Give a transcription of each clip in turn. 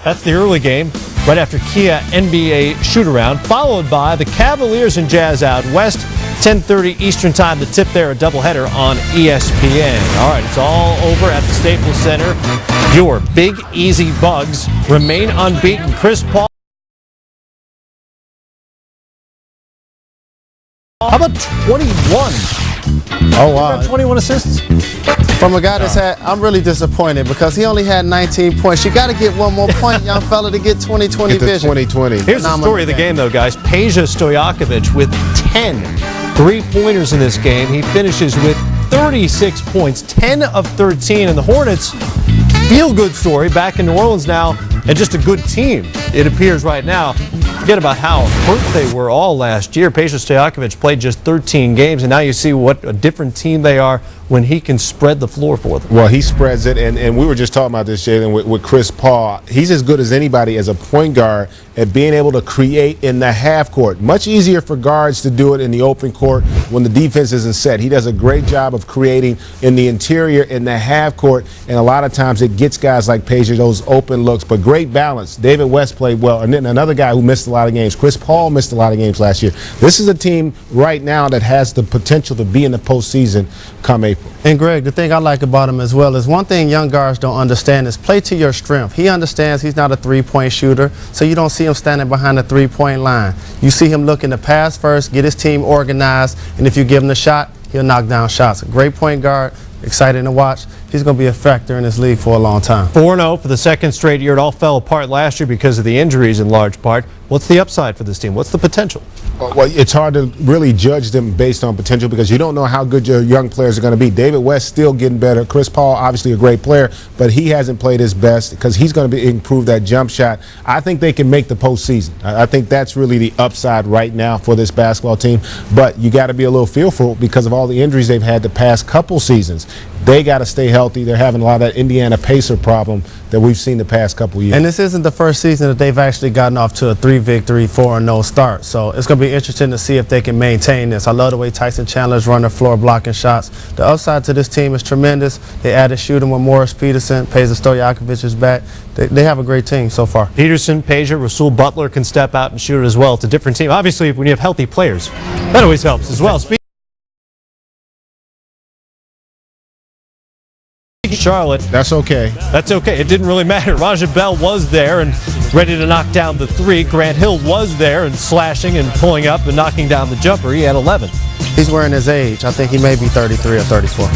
That's the early game, right after Kia NBA shoot-around, followed by the Cavaliers and Jazz out west, 10:30 Eastern time. The tip there, a doubleheader on ESPN. All right, it's all over at the Staples Center. Your Big Easy Bugs remain unbeaten. Chris Paul. How about 21? Oh, wow. 21 assists? From a guy that's I'm really disappointed because he only had 19 points. You got to get one more point, young fella, to get 20-20 vision. 20-20. Here's the story of the game, though, guys. Peja Stojakovic with 10 three-pointers in this game. He finishes with 36 points, 10 of 13. And the Hornets, feel-good story, back in New Orleans now, and just a good team, it appears right now. Forget about how hurt they were all last year. Peja Stojakovic played just 13 games, and now you see what a different team they are when he can spread the floor for them. Well, he spreads it, and we were just talking about this, Jalen, with Chris Paul. He's as good as anybody as a point guard at being able to create in the half court. Much easier for guards to do it in the open court when the defense isn't set. He does a great job of creating in the interior, in the half court, and a lot of times it gets guys like Peja those open looks, but great balance. David West played well, and then another guy who missed a lot of games. Chris Paul missed a lot of games last year. This is a team right now that has the potential to be in the postseason come April. And Greg, the thing I like about him as well is one thing young guards don't understand is play to your strength. He understands he's not a three-point shooter, so you don't see him standing behind the three-point line. You see him looking to pass first, get his team organized, and if you give him the shot, he'll knock down shots. A great point guard, exciting to watch. He's going to be a factor in this league for a long time. 4-0 for the second straight year. It all fell apart last year because of the injuries in large part. What's the upside for this team? What's the potential? Well, it's hard to really judge them based on potential because you don't know how good your young players are going to be. David West still getting better. Chris Paul, obviously a great player, but he hasn't played his best because he's going to improve that jump shot. I think they can make the postseason. I think that's really the upside right now for this basketball team. But you got to be a little fearful because of all the injuries they've had the past couple seasons. They got to stay healthy. They're having a lot of that Indiana Pacer problem that we've seen the past couple years. And this isn't the first season that they've actually gotten off to a 3-victory, 4-0 start. So it's going to be interesting to see if they can maintain this. I love the way Tyson Chandler's running the floor blocking shots. The upside to this team is tremendous. They added shooting with Morris Peterson. Peja Stojakovic is back. They have a great team so far. Peterson, Peja, Rasul Butler can step out and shoot it as well. It's a different team. Obviously, when you have healthy players, that always helps as well. Charlotte. That's okay. That's okay. It didn't really matter. Raja Bell was there and ready to knock down the three. Grant Hill was there and slashing and pulling up and knocking down the jumper. He had 11. He's wearing his age. I think he may be 33 or 34.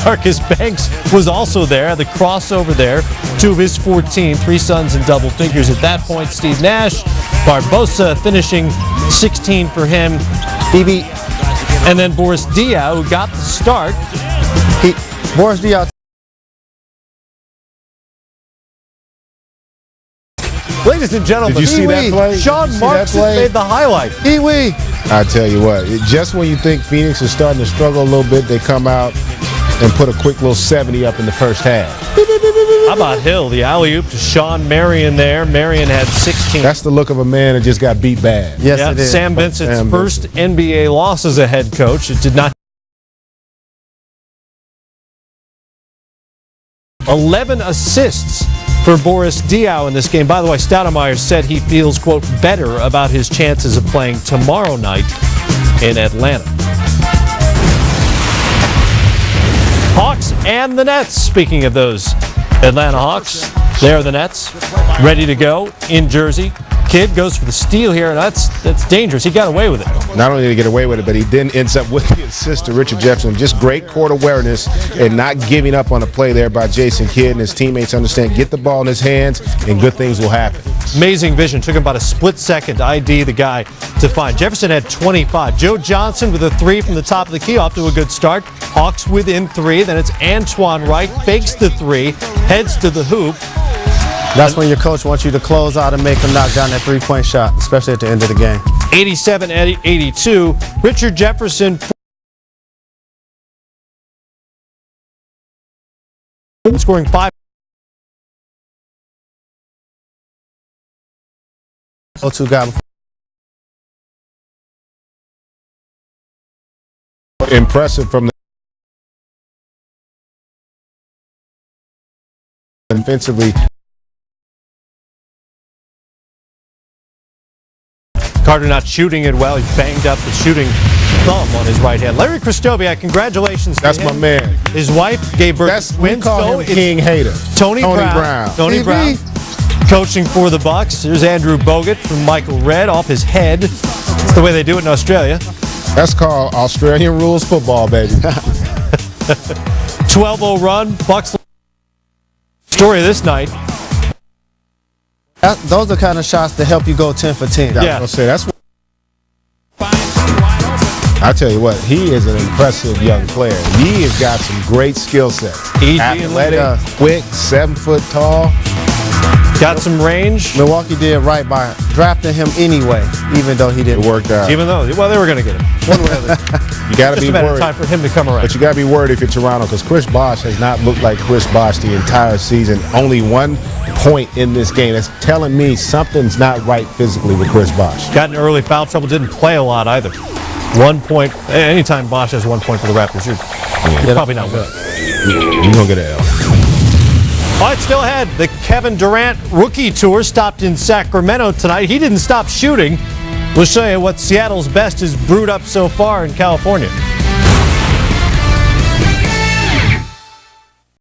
Marcus Banks was also there. The crossover there. 2 of his 14. 3 sons in double figures at that point. Steve Nash. Barbosa finishing 16 for him. BB. And then Boris Diaw, who got the start. Boris Diaw. Ladies and gentlemen, did you see that play? Sean Marks has made the highlight. Pee-wee. I tell you what, just when you think Phoenix is starting to struggle a little bit, they come out and put a quick little 70 up in the first half. How about Hill? The alley-oop to Sean Marion there. Marion had 16. That's the look of a man that just got beat bad. Yes, it is. Sam Vincent's first NBA loss as a head coach. It did not. 11 assists for Boris Diaw in this game. By the way, Stoudemire said he feels, quote, better about his chances of playing tomorrow night in Atlanta. Hawks and the Nets. Speaking of those Atlanta Hawks, there are the Nets, ready to go in Jersey. Kid goes for the steal here, and that's dangerous. He got away with it. Not only did he get away with it, but he then ends up with the assist to Richard Jefferson. Just great court awareness and not giving up on the play there by Jason Kidd, and his teammates understand, get the ball in his hands, and good things will happen. Amazing vision. Took him about a split second to ID the guy to find. Jefferson had 25. Joe Johnson with a 3 from the top of the key, off to a good start. Hawks within 3. Then it's Antoine Wright, fakes the 3, heads to the hoop. That's when your coach wants you to close out and make them knock down that three-point shot, especially at the end of the game. 87-82. Richard Jefferson scoring 5. Two guys. Impressive from the defensively. Carter not shooting it well. He's banged up the shooting thumb on his right hand. Larry Kristoviak, congratulations to That's him. my man. His wife gave birth That's to we twins. call So him it's King Hater. Tony Brown. Tony TV. Brown coaching for the Bucks. There's Andrew Bogut from Michael Redd off his head. That's the way they do it in Australia. That's called Australian rules football, baby. 12-0 run. Bucks. Story of this night. Those are kind of shots that help you go 10 for 10. Yeah. I was gonna say that's. I tell you what, he is an impressive young player. He has got some great skill sets. Easy Athletic, and quick, 7 foot tall. Got some range. Milwaukee did right by drafting him anyway, even though he didn't. It worked out. Even though, well, they were going to get him. One way or the other. You got to Just be a matter of worried. time for him to come around. But you got to be worried if you're Toronto, because Chris Bosh has not looked like Chris Bosh the entire season. Only 1 point in this game. That's telling me something's not right physically with Chris Bosh. Got in early foul trouble. Didn't play a lot either. 1 point. Anytime Bosh has 1 point for the Raptors, you're probably not good. You're going to get an L. All right, still ahead. The Kevin Durant rookie tour stopped in Sacramento tonight. He didn't stop shooting. We'll show you what Seattle's best has brewed up so far in California.